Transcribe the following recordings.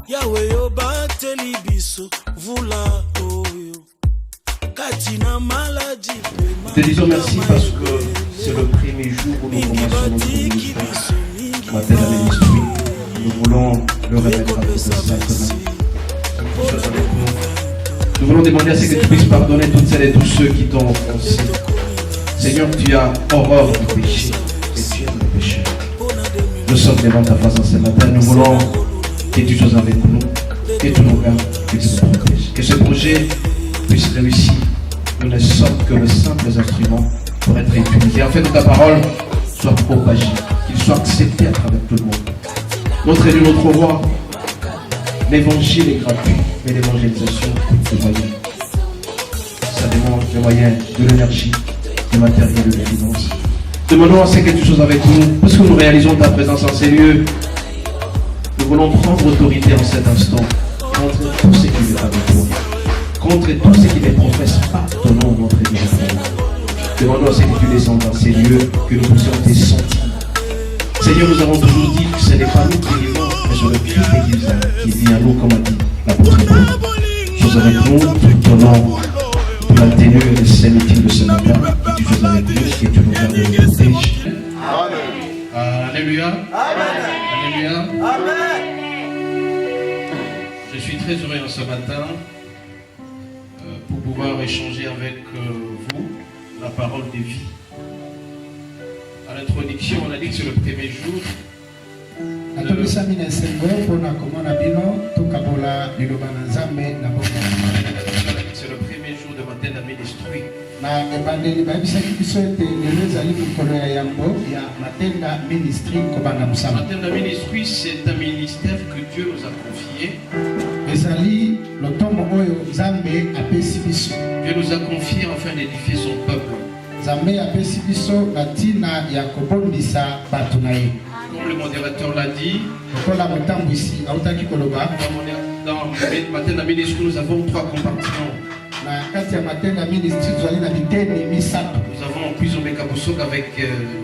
Yahweh yo bateli biso vula oyo katina maladie. Te disons merci parce que c'est le premier jour où nous commençons notre ministère. Matin à l'esprit, nous voulons le remettre à votre sainte main. Que tu sois avec nous. Nous voulons demander à ce que tu puisses pardonner toutes celles et tous ceux qui t'ont offensé. Seigneur, tu as horreur du péché et tu aimes le péché. Nous sommes devant ta face en ce matin. Nous voulons que tu sois avec nous, que tu nous gardes, que tu nous protèges. Que ce projet puisse réussir. Nous ne sommes que les simples instruments pour être utilisés. En fait, que ta parole soit propagée, qu'il soit accepté à travers tout le monde. Notre élu, notre roi, l'évangile est gratuit, mais l'évangélisation coûte des moyens. Ça demande des moyens, de l'énergie, du matériel, de la finance. Demandons à ce que tu sois avec nous, parce que nous réalisons ta présence en ces lieux. Nous voulons prendre autorité en cet instant contre tout ce qui n'est pas de toi, contre tout ce qui ne professe pas ton nom, notre Dieu. Demandons à ce que tu descendes dans ces lieux, que nous puissions te sentir. Seigneur, nous avons toujours dit que ce n'est pas nous qui vivons, mais c'est le Christ qui vit à nous, comme a dit l'apôtre Paul. Sois avec nous, tout au long de la tenue de ces meetings de ce matin, que tu sois avec nous, que tu nous gardes et nous protèges. Alléluia. Alléluia. Je suis très heureux ce matin pour pouvoir échanger avec vous la parole de vie. À l'introduction, on a dit que c'est le premier jour. C'est le premier jour de Matenda Ministry. Matenda Ministry, c'est un ministère que Dieu nous a confié. Dieu nous a confié afin d'édifier son peuple. Comme le modérateur l'a dit, dans Matenda Ministry, nous avons 3 compartiments. Nous avons Cuisombe Kabosok avec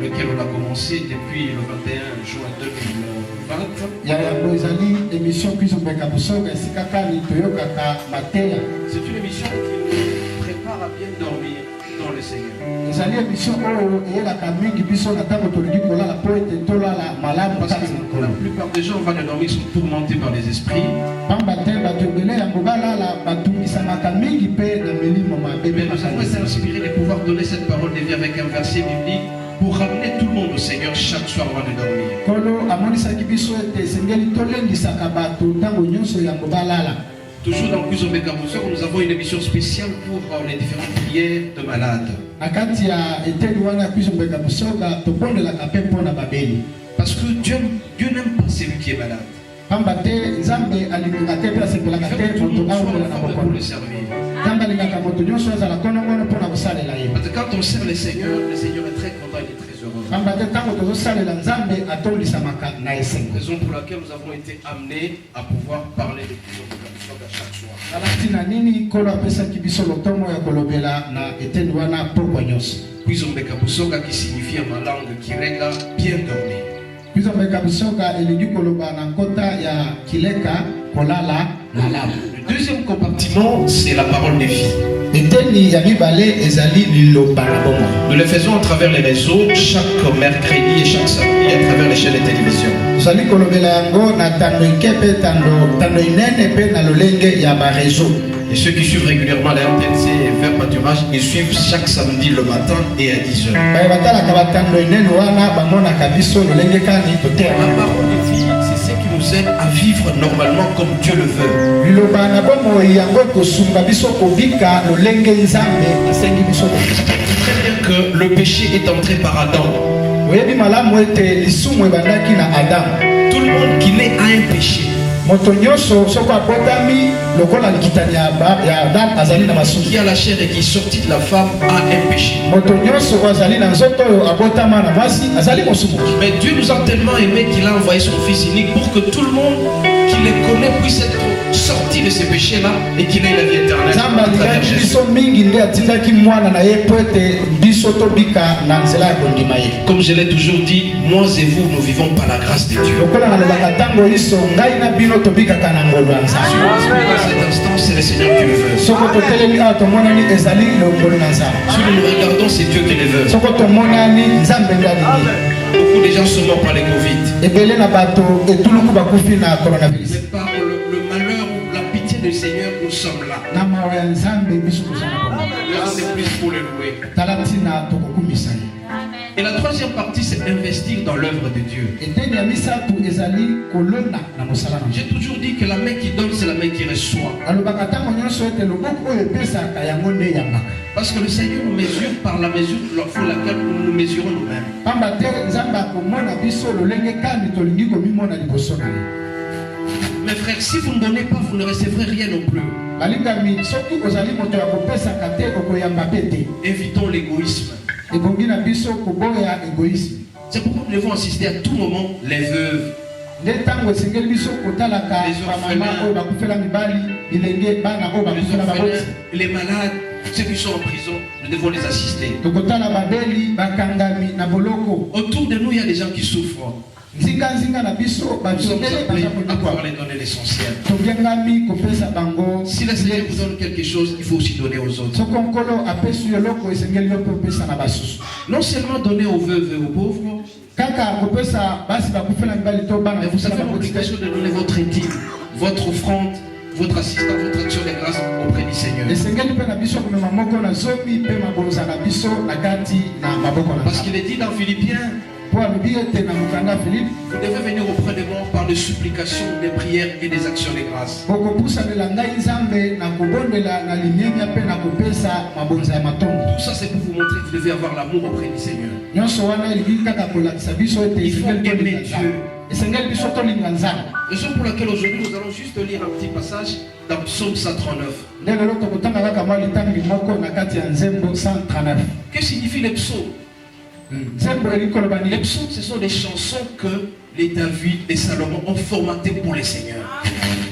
lequel on a commencé depuis le 21 juin 2020. C'est une émission qui nous prépare à bien dormir dans le Seigneur. La plupart des gens vont dormir sont tourmentés par les esprits. Mais nous avons été inspirés de pouvoir donner cette parole de vie avec un verset biblique pour ramener tout le monde au Seigneur chaque soir avant de dormir. Toujours dans Cuisombe Kabosok, nous avons une émission spéciale pour les différentes prières de malades. Parce que Dieu n'aime pas celui qui est malade. Pour le servir. Parce que quand on sert le Seigneur est très content, il est très heureux. Raison pour laquelle nous avons été amenés à pouvoir parler de Cuisombe Kabosok à chaque soir. Cuisombe Kabosok qui signifie en ma langue Kirega bien dormir. Le deuxième compartiment, c'est la parole des filles. Nous le faisons à travers les réseaux chaque mercredi et chaque samedi à travers les chaînes de télévision. Et ceux qui suivent régulièrement la RTNC vers pâturage, ils suivent chaque samedi le matin et à 10h. La parole des filles, c'est ce qui nous aide à vivre normalement comme Dieu le veut. C'est-à-dire que le péché est entré par Adam. Tout le monde qui naît a un péché. Qui a la chair et qui est sorti de la femme a un péché. Mais Dieu nous a tellement aimés qu'il a envoyé son Fils unique pour que tout le monde qui les connaît puisse être sortir de ces péchés-là et qu'il ait la vie éternelle. Nzambe alingaki biso mingi nde atindaki mwana na ye po ete biso tobika na nzela ya kondima ye. Comme je l'ai toujours dit, moi et vous, nous vivons par la grâce de Dieu. Lokola nalobaka ntango iso ngai na bino tobikaka na ngolu ya Nzambe. Dans cet instant, c'est le Seigneur qui le veut. Soko totelemi awa tomonani ezali longolo na Nzambe. Si nous nous regardons, c'est Dieu qui le veut. Soko tomonani Nzambe nde alingi. Beaucoup de gens sont morts par les Covid. Ebele na bato etuluku bakufi na coronavirus. Mais par le malheur ou la pitié du Seigneur, nous sommes là. Na mawa ya Nzambe biso tozana kwa. Là, c'est plus pour le louer. Talatina tokokumisa ye. Et la troisième partie, c'est investir dans l'œuvre de Dieu. Eteni ya misatu ezali kolona na mosala na. J'ai toujours dit que la main qui donne, c'est la main qui reçoit. Alobaka tango nyonso ete loboko oyo epesaka yango nde yambaka. Parce que le Seigneur nous mesure par la mesure pour laquelle nous nous mesurons nous-mêmes. Pamba te Nzambe akomona biso lolenge kandi tolingi komimona liboso na ye. Mes frères, si vous ne donnez pas, vous ne recevrez rien non plus. Balingami soki ozali moto ya kopesaka te okoyamba pe te. Évitons l'égoïsme. Ebongi na biso koboya egoïsme. C'est pourquoi nous devons assister à tout moment les veuves, Nde tango esengeli biso kotalaka bamama oyo bakufela mibali bilenge bana oyo les bakufela baboti. orphelins, les malades, ceux qui sont en prison, nous devons les assister. Tokotala babeli bakangami na boloko. Autour de nous, il y a des gens qui souffrent. Nzinga na biso Nous sommes batongele appelés baza à pouvoir kodikwa. les donner l'essentiel. Tobengami kopesa bango. Si le Seigneur vous donne quelque chose, il faut aussi donner aux autres. Soko nkolo apesi yo loko esengeli yo pe opesa na basusu. Non seulement donner aux veuves et aux pauvres, Kaka kopesa basi bakufela mibali to bana mais vous bakufela avez baboti. l'obligation de donner votre intime, votre offrande, votre assistance, votre action de grâce auprès du Seigneur. Esengeli pe na biso komema moko na zomi pe mabonza na biso na kati na maboko na Parce Nzambe. qu'il est dit dans Philippiens, Po alobi ete na mokanda Philippe vous devez venir auprès de moi par des supplications, des prières et des actions de grâce. bokopusanela ngai Nzambe na kobondela na limemia pe na kopesa mabonza ya matongo. Tout ça, c'est pour vous montrer que vous devez avoir l'amour auprès du Seigneur. Nyonso wana elingi kaka kolakisa biso ete Il faut esengeli aimer tolinga Dieu. Nzambe. Esengeli biso tolinga Nzambe. Raison pour laquelle aujourd'hui nous allons juste lire un petit passage dans Psaume 139. Nde lelo tokotanga kaka mwa litangi moko na kati ya Nzembo 139. Que signifient les psaumes? Nzembo elingi koloba Les nini? psaumes, ce sont des chansons que les David et Salomon ont formatées pour les seigneurs.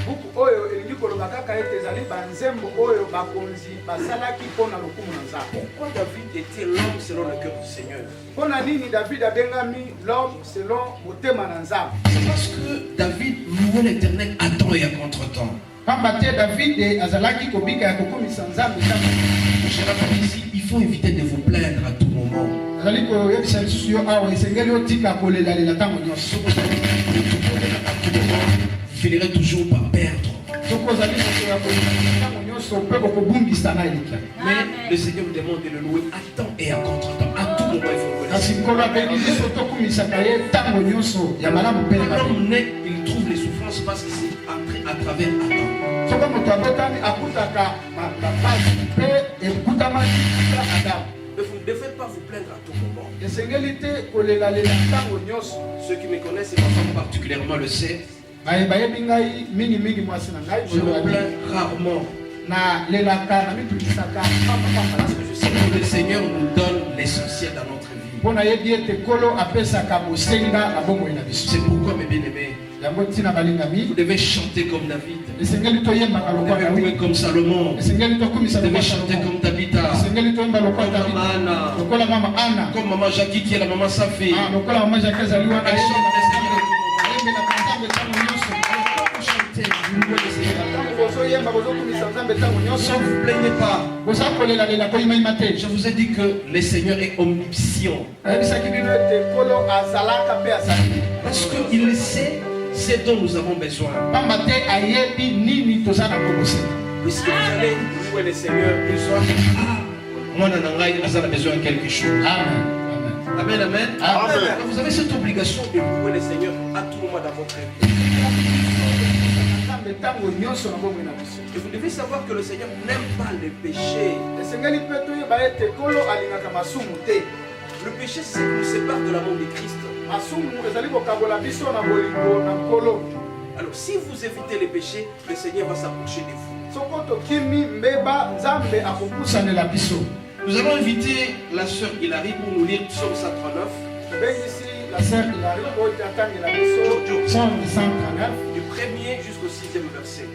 buku oyo elingi koloba kaka ete ezali banzembo oyo bakonzi basalaki mpona lokumu na Nzambe. Pourquoi David était l'homme selon le cœur du Seigneur? Mpona nini David abengami l'homme selon motema na Nzambe? C'est parce que David louait l'Éternel à temps et à contre-temps. Pamba te David azalaki kobika ya kokomisa Nzambe ntango. Je rappelle ici, il faut éviter de vous plaindre à tout moment. Azali koyebisa lisusu yo awa esengeli otika kolelalela ntango nyonso. Vous finirez toujours par perdre. Soko ozali moto ya koyebisa ntango nyonso mpe bokobungisa na elika. Mais le Seigneur vous demande de le louer à temps et à contre-temps. À tout moment, il faut le Kasi connaître. nkolo abengi biso tokumisaka ye ntango nyonso ya malamu mpe ya mabe. L'homme naît, il trouve les souffrances parce que c'est à travers Adam. Soko moto abotami akutaka bapasi mpe ekutamaki kaka Adamu. Mais vous ne devez pas vous plaindre à tout moment. Esengeli te kolelalela ntango nyonso. Ceux qui me connaissent et ma femme particulièrement le savent. bayebi ngai mingimingi mwasi na ngai Je me plains rarement. na lelaka na mitulisaka papapapa Parce que je sais que le Seigneur nous donne l'essentiel dans notre vie. mpo nayebi ete nkolo apesaka bosenga na bomoi na biso. C'est pourquoi, mes bien-aimés, Yango ntina vous balingami devez chanter comme David. esengeli toyembaka Vous lokwa devez louer David, comme Salomon. esengeli tokumisa Vous devez lokwa chanter Salomo, comme Tabitha. esengeli toyemba lokwa Comme David, Maman Anna. lokola mama Ana, Comme Maman Jackie qui est la maman Safé. lokola mama Jacques azali wana Elle chante le Seigneur à tout moment. ayembelaka Nzambe ntango nyonso. Quand vous chantez, vous louez le Seigneur. Ntango bozoyemba bozokumisa Nzambe ntango nyonso. Ne vous plaignez pas. boza kolelalela koyimayima te. Je vous ai dit que le Seigneur est omniscient. Ayebisaki bino ete nkolo azalaka mpe azali. Parce qu'il sait ce dont nous avons besoin. Pamba te ayebi nini toza na kobosenga. Puisque vous allez louer le Seigneur une soir, moi, Nanangaï, nous avons besoin de quelque chose. Amen. Amen, amen. Amen. Donc, vous avez cette obligation de louer le Seigneur à tout moment dans votre vie. Nzambe ntango nyonso na bomoi na biso. Et vous devez savoir que le Seigneur n'aime pas le péché. esengeli mpe toyeba ete nkolo alingaka masumu te. Le péché, c'est ce qui nous sépare de l'amour de Christ. masumu ezali kokabola biso na bolingo na nkolo. Alors, si vous évitez les péchés, le Seigneur va s'approcher de vous. soko tokimi mbeba Nzambe akopusanela biso. Nous allons inviter la sœur Hilary pour nous lire Psaume 139, tobengisi la sœur Hilary oyo tatangela biso Jojo, Psaume 139, du 1er jusqu'au 6e verset.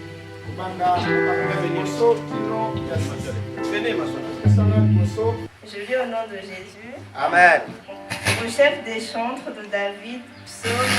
Venez, ma soeur. Je lis au nom de Jésus. Amen. Au chef des chantres de David, psaume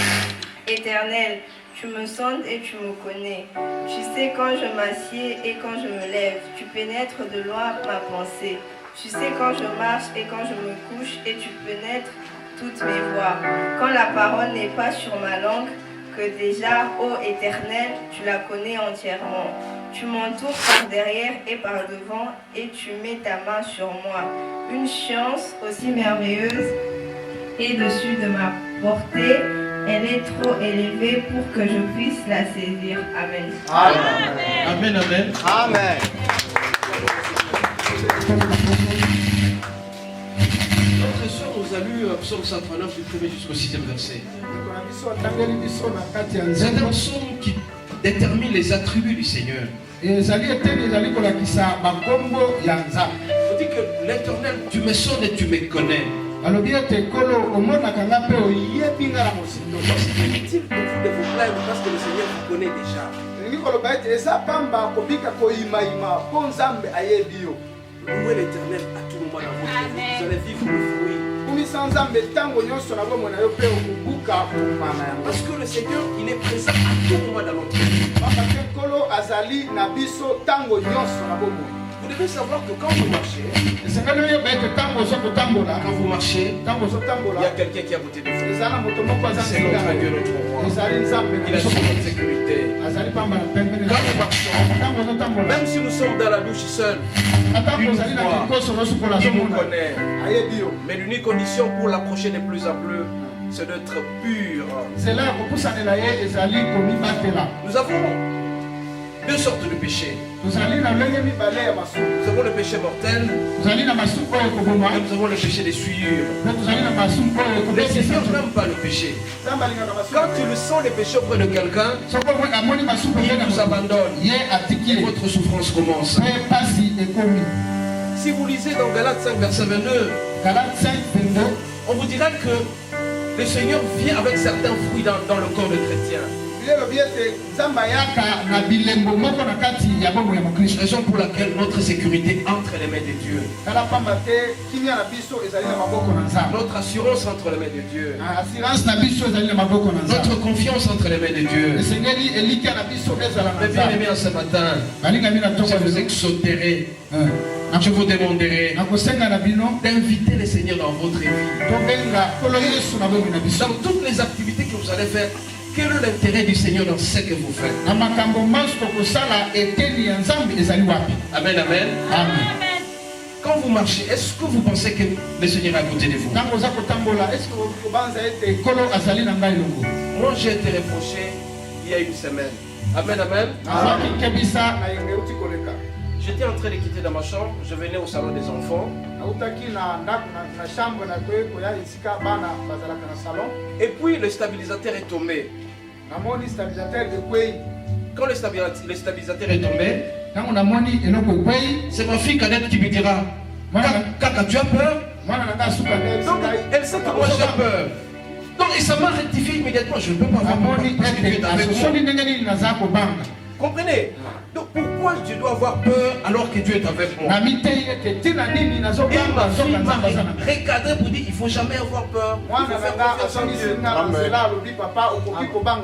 éternel, tu me sondes et tu me connais. Tu sais quand je m'assieds et quand je me lève. Tu pénètres de loin ma pensée. Tu sais quand je marche et quand je me couche et tu pénètres toutes mes voies. Quand la parole n'est pas sur ma langue, que déjà, ô Éternel, tu la connais entièrement. Tu m'entoures par derrière et par devant et tu mets ta main sur moi. Une science aussi merveilleuse est dessus de ma portée. Elle est trop élevée pour que je puisse la saisir. Amen. Amen. Amen, amen. Amen. Notre sœur nous a lu Psaume 139 du 1er jusqu'au 6e verset. C'est un psaume qui détermine les attributs du Seigneur. On dit que l'Éternel, tu me sonnes et tu me connais. C'est inutile de vous plaindre parce que le Seigneur vous connaît déjà. Louez l'Éternel à tout moment dans votre vie. Vous allez vivre le fruit. Parce que le Seigneur, il est présent à tout moment dans notre vie. Vous devez savoir que quand vous marchez, il y a quelqu'un qui a voté de vous. C'est notre Dieu, notre roi. Il assure notre sécurité. Quand nous marchons, même si nous sommes dans la douche seuls, il nous connaît. Mais l'unique condition pour l'approcher de plus en plus, c'est d'être pur. Nous avons deux sortes de péchés. Nous avons le péché mortel et nous avons le péché des souillures. Le Seigneur n'aime pas le péché. Quand tu le sens, le péché auprès de quelqu'un, il nous abandonne et votre souffrance commence. Si vous lisez dans Galates 5, verset 22, on vous dira que le Seigneur vient avec certains fruits dans le corps de chrétien. Raison pour laquelle notre sécurité entre les mains de Dieu. Notre assurance entre les mains de Dieu. Notre confiance entre les mains de Dieu. Mais bien aimé, ce matin, je vous exhorterai, je vous demanderai d'inviter le Seigneur dans votre vie. Dans toutes les activités que vous allez faire, quel est l'intérêt du Seigneur dans ce que vous faites? Amen, amen. Amen. Quand vous marchez, est-ce que vous pensez que le Seigneur est à côté de vous? Moi, j'ai été reproché il y a une semaine. Amen, amen. J'étais en train de quitter dans ma chambre, je venais au salon des enfants. Et puis le stabilisateur est tombé. Quand le stabilisateur est tombé, c'est ma fille cadette qui me dira: Kaka, tu as peur? Donc elle sait que moi j'ai peur. Donc ça m'a rectifié immédiatement. Je ne peux pas avoir peur parce que Dieu est avec moi. Comprenez? Donc pourquoi je dois avoir peur alors que Dieu est avec moi? Et ma fille m'a recadré pour dire: il ne faut jamais avoir peur. Il faut faire confiance en Dieu.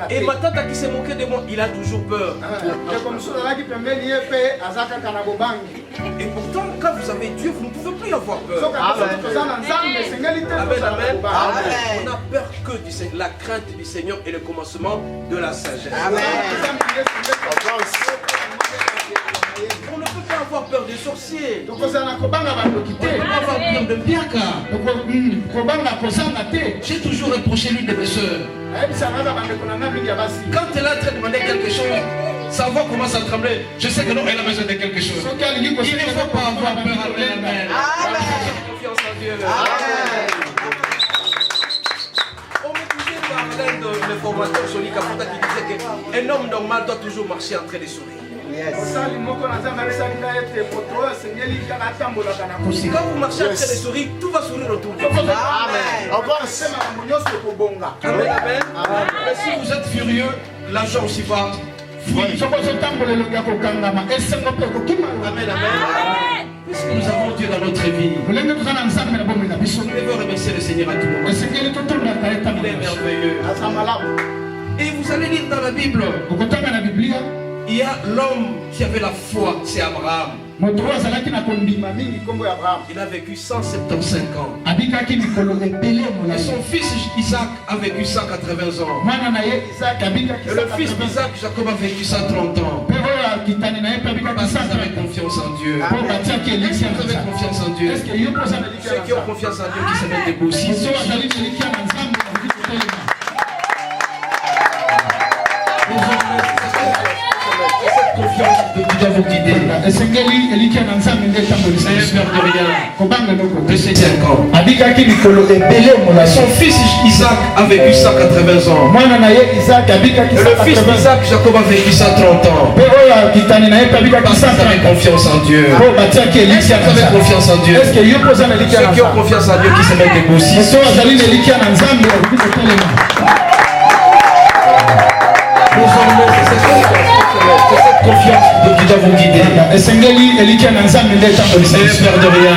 Et ma tante qui s'est moquée de moi, il a toujours peur. Et pourtant, quand vous avez Dieu, vous ne pouvez plus avoir peur. Amen. Amen. On a peur que du Seigneur. La crainte du Seigneur est le commencement de la sagesse. Amen. On ne peut pas avoir peur des sorciers. On ne peut pas avoir peur de Biaka. J'ai toujours reproché l'une de mes soeurs. Quand elle a en train de demander quelque chose, sa voix commence à trembler. Je sais que non, elle a besoin de quelque chose. Il ne faut pas avoir peur. Amen. Confiance en Dieu. On me disait par l'un de mes formateurs sur l'Ikaputa qui disait qu'un homme normal doit toujours marcher en train de sourire. Yes. Quand vous marchez en train de sourire, tout va sourire autour de vous. Amen. Amen. Amen. Mais si vous êtes furieux, l'argent aussi va fuir. Amen, amen. Puisque nous avons Dieu dans notre vie, nous devons remercier le Seigneur à tout moment. Il est merveilleux. Et vous allez lire dans la Bible, il y a l'homme qui avait la foi, c'est Abraham. Il a vécu 175 ans. Et son fils Isaac a vécu 180 ans. Et le fils d'Isaac, Jacob, a vécu 130 ans. Parce qu'ils avaient confiance en Dieu. Est-ce que vous avez confiance en Dieu? Ceux qui ont confiance en Dieu qui se mettent debout aussi. Confiance de Dieu doit vous guider. Seigneur, peur de rien. De ces 5 ans. Son fils Isaac a vécu 180 ans. Et le fils d'Isaac, Jacob, a vécu 130 ans. Parce qu'ils avaient confiance en Dieu. Est-ce que vous avez confiance en Dieu? Ceux qui ont confiance en Dieu qui se mettent debout aussi. C'est cette confiance qui doit vous guider. Peur de rien.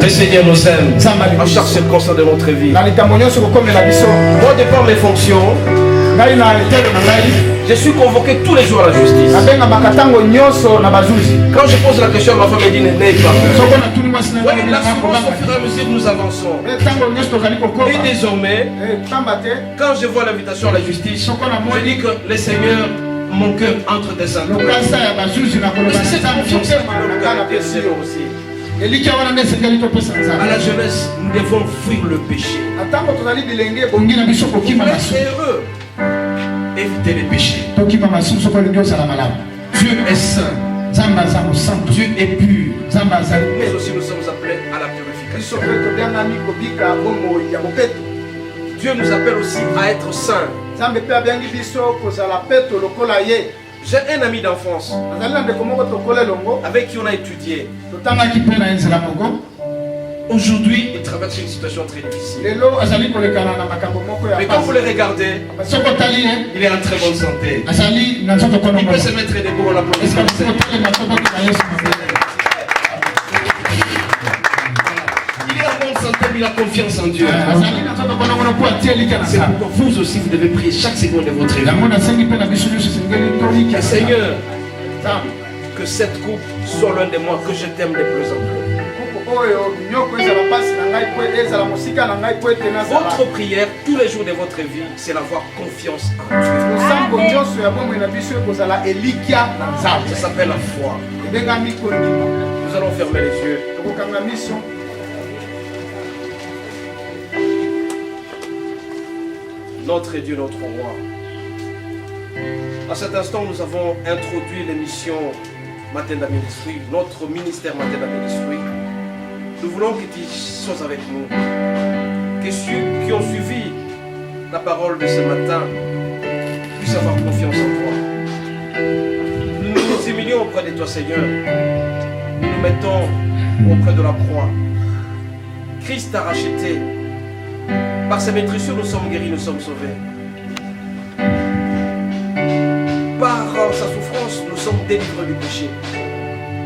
Le Seigneur nous aime à chaque circonstance de notre vie. Moi, de par mes fonctions, je suis convoqué tous les jours à la justice. Quand je pose la question, ma femme me dit n'aie pas peur. Oui, l'assurance au fur et à mesure que nous avançons. Et désormais, quand je vois l'invitation à la justice, je dis que le Seigneur, mon cœur entre des mains. C'est cette confiance que nous gardons aussi. À la jeunesse, nous devons fuir le péché. Vous êtes heureux. Évitez les péchés. Dieu est saint. Dieu est pur. Mais aussi nous sommes appelés à la purification. Dieu nous appelle aussi à être saints. J'ai un ami d'enfance avec qui on a étudié. Aujourd'hui, il traverse une situation très difficile. Mais quand vous le regardez, il est en très bonne santé. Il peut se mettre debout en applaudissant. Il est en bonne santé, mais il a confiance en Dieu. C'est pourquoi vous aussi, vous devez prier chaque seconde de votre vie. Seigneur, que cette coupe soit loin de moi, que je t'aime de plus en plus. Votre prière tous les jours de votre vie, c'est d'avoir confiance en Dieu. Ça s'appelle la foi. Nous allons fermer les yeux. Notre Dieu, notre roi. À cet instant, nous avons introduit l'émission Matenda Ministry, notre ministère Matenda Ministry. Nous voulons que tu sois avec nous, que ceux qui ont suivi la parole de ce matin puissent avoir confiance en toi. Nous nous humilions auprès de toi, Seigneur. Nous nous mettons auprès de la croix. Christ t'a racheté. Par ses maîtrissures, nous sommes guéris, nous sommes sauvés. Par sa souffrance, nous sommes délivrés du péché.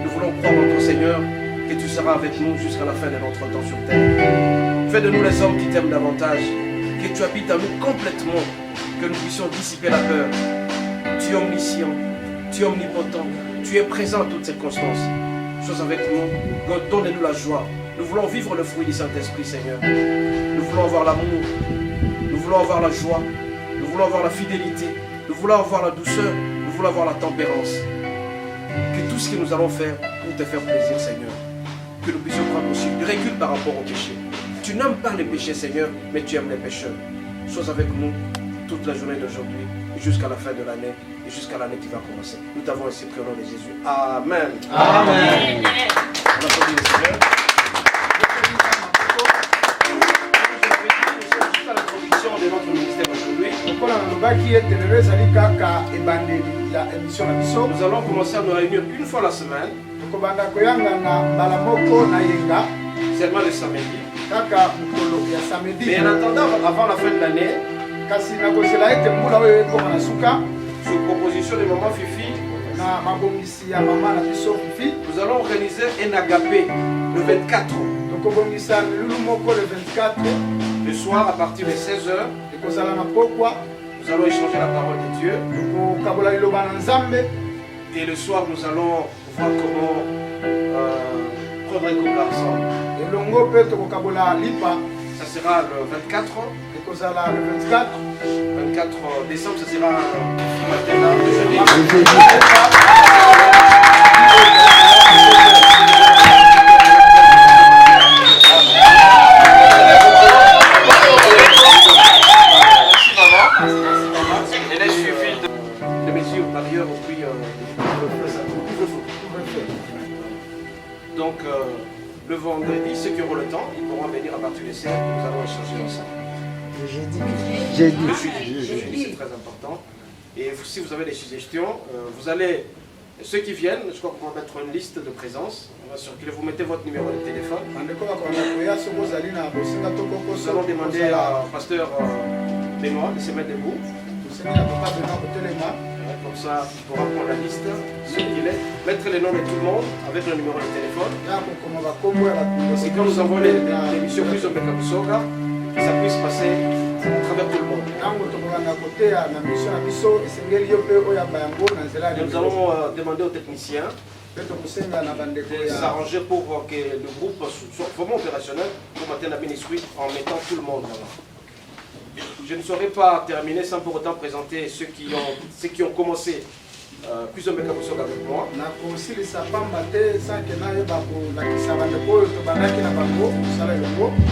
Nous voulons croire en toi, Seigneur, que tu seras avec nous jusqu'à la fin de notre temps sur terre. Fais de nous les hommes qui t'aiment davantage, que tu habites en nous complètement, que nous puissions dissiper la peur. Tu es omniscient, tu es omnipotent, tu es présent à toutes circonstances. Sois avec nous, donne-nous la joie. Nous voulons vivre le fruit du Saint-Esprit, Seigneur. Nous voulons avoir l'amour, nous voulons avoir la joie, nous voulons avoir la fidélité, nous voulons avoir la douceur, nous voulons avoir la tempérance. Que tout ce que nous allons faire pour te faire plaisir, Seigneur, que nous puissions prendre aussi du recul par rapport au péché. Tu n'aimes pas les péchés, Seigneur, mais tu aimes les pécheurs. Sois avec nous toute la journée d'aujourd'hui, jusqu'à la fin de l'année et jusqu'à l'année qui va commencer. Nous t'avons ainsi prié au nom de Jésus. Amen. Amen. On applaudit le Seigneur. Juste à l'introduction de notre ministère aujourd'hui. Nous allons commencer à nous réunir une fois la semaine. Seulement le samedi. Mais en attendant, avant la fin de l'année, sur proposition de maman Fifi, nous allons organiser un agapé le 24. Le soir à partir de 16h, nous allons échanger la parole de Dieu. Et le soir, nous allons voir comment prendre un couple ensemble. Ça sera le 24. Le 24 décembre, ça sera matin jeudi. Elle est suivie de mesures barrières au prix donc le vendredi, ceux qui auront le temps, ils pourront venir à partir de 16h, nous allons échanger ensemble. Le jeudi, c'est très important. Et si vous avez des suggestions, vous allez, ceux qui viennent, je crois qu'on va mettre une liste de présence. On va circuler, vous mettez votre numéro de téléphone. Nous allons demander à pasteur Benoît de se mettre debout. Comme ça, il pourra prendre la liste, ce qu'il est, mettre les noms de tout le monde avec le numéro de téléphone. C'est quand nous envoyons l'émission Plus Omeka Busoga, que ça puisse passer à travers tout le monde. Nous allons demander aux techniciens de s'arranger pour que le groupe soit vraiment opérationnel pour maintenir la ministrie en mettant tout le monde là-bas. Je ne saurais pas terminer sans pour autant présenter ceux qui ont commencé Plus Omeka Busoga avec moi.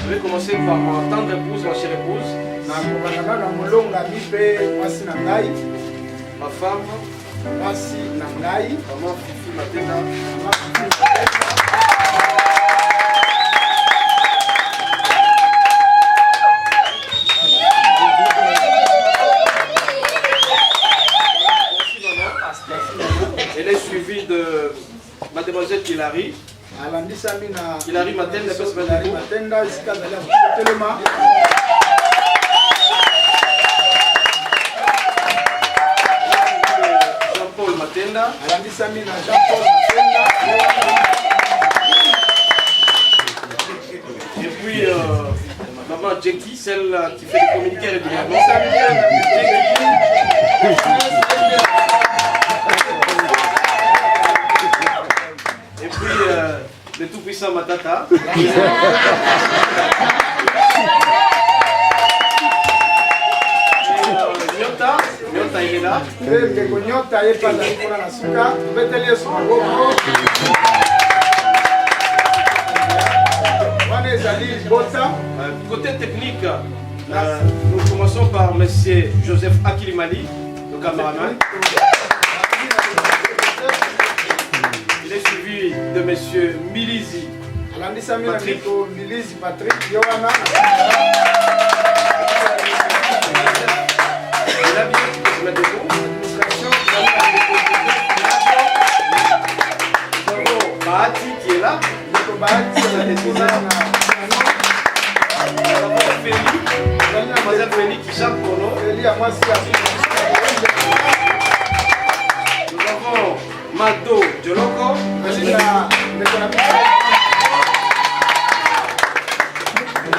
Je vais commencer par ma tendre épouse, ma chère épouse. Ma femme, maman Fifi Matena. Elle est suivie de mademoiselle Hilary. Hilary Matenda, Jean-Paul Matenda. Et puis maman Jackie, celle qui fait des communiqués régulièrement. Et puis le tout-puissant Matata. Nyota, il est là. Côté technique, nous commençons par M. Joseph Akilimali, le cameraman. Il est suivi de M. Milizi Patrick. Il a bien se mettre debout. Nous avons Bahati qui est là. Nous avons Félix, mademoiselle Félix qui chante pour nous. Nous avons Mado Djoloko. Il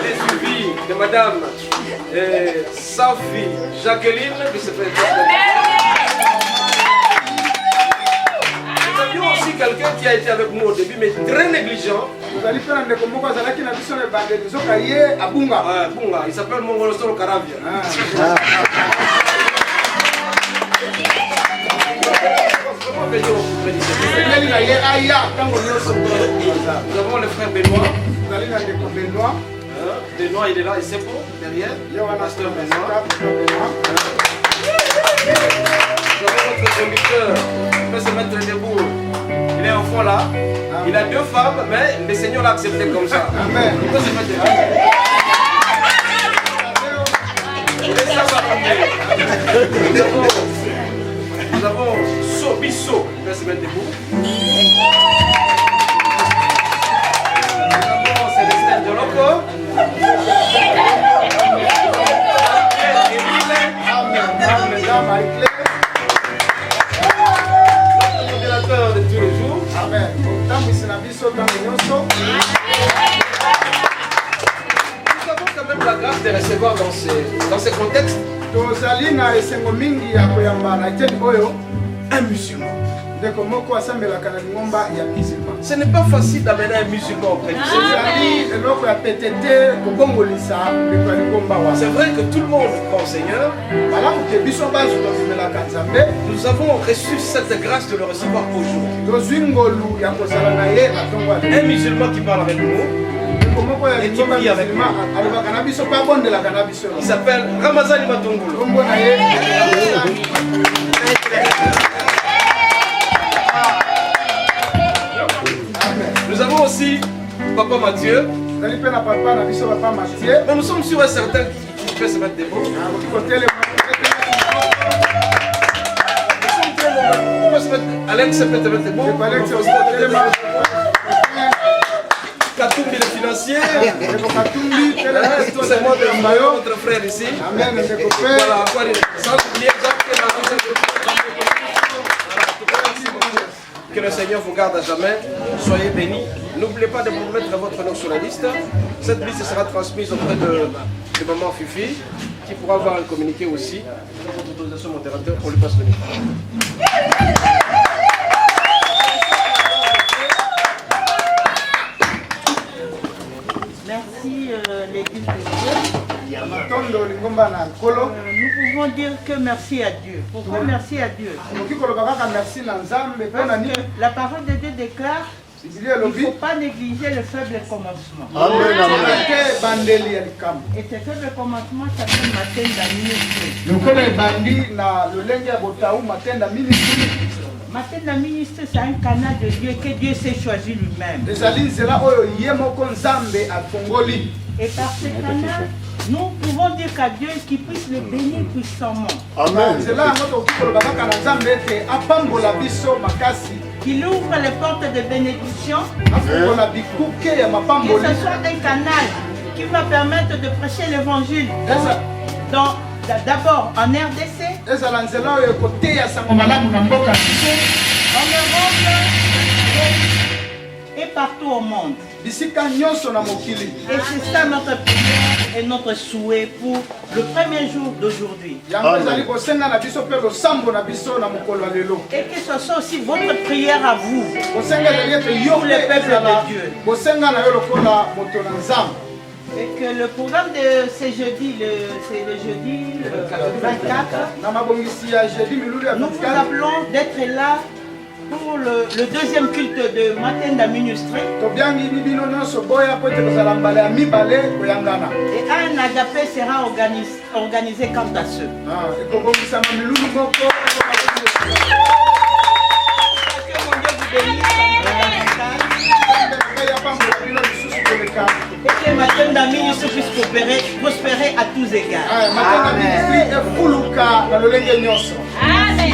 est suivi de madame Safi Jacqueline qui se fait. Nous avions aussi quelqu'un qui a été avec nous au début mais très négligent. Il s'appelle Mongolo Solo Karavia. Nous avons le frère Benoît. Benoît, il est là, et c'est bon, derrière. Pasteur Benoît. Nous avons notre conducteur, il peut se mettre debout. Il est en fond là. Il a 2 femmes, mais le Seigneur l'a accepté comme ça. Amen. Il peut se mettre debout. Nous avons Sobiso, il peut se mettre debout. Nous avons Célestin Djoloko. voir dans ces contextes un musulman. Ce n'est pas facile d'amener un musulman auprès de Dieu. C'est vrai que tout le monde croit au Seigneur. Nous avons reçu cette grâce de le recevoir aujourd'hui. Un musulman qui parle avec nous et qui prie avec nous. Il s'appelle Ramazani Matongolo. Nous avons aussi Papa Mathieu. Mais nous sommes sûrs et certains qui peut se mettre des mots. Alex peut te mettre des mots. Katumbi le financier. C'est moi notre frère ici. Voilà, sans oublier que le Seigneur vous garde à jamais. Soyez bénis. N'oubliez pas de vous mettre votre nom sur la liste. Cette liste sera transmise auprès de maman Fifi, qui pourra avoir un communiqué aussi. Dans votre autorisation modérateur, on lui passe le micro. Merci l'Église de Dieu. Nous pouvons dire que merci à Dieu. Pourquoi merci à Dieu? Parce que la parole de Dieu déclare qu'il ne faut pas négliger le faible commencement. Et ce faible commencement s'appelle Matenda Ministry. Matenda Ministry, c'est un canal de Dieu que Dieu s'est choisi lui-même. Et par ce canal, nous pouvons dire qu'à Dieu qu'il puisse le bénir puissamment. Amen. Qu'il ouvre les portes de bénédiction. Que ce soit un canal qui va permettre de prêcher l'évangile. D'abord en RDC, en Europe et partout au monde. Et c'est ça notre prière et notre souhait pour le premier jour d'aujourd'hui. Et que ce soit aussi votre prière à vous, pour le peuple de Dieu. Et que le programme de ce jeudi, c'est le jeudi 24, nous vous appelons d'être là pour le deuxième culte de Matenda Ministry. Et un agapé sera organisé quant à ce. Que mon Dieu vous bénisse. Et que Matenda Ministry puisse prospérer à tous égards. Amen. Amen.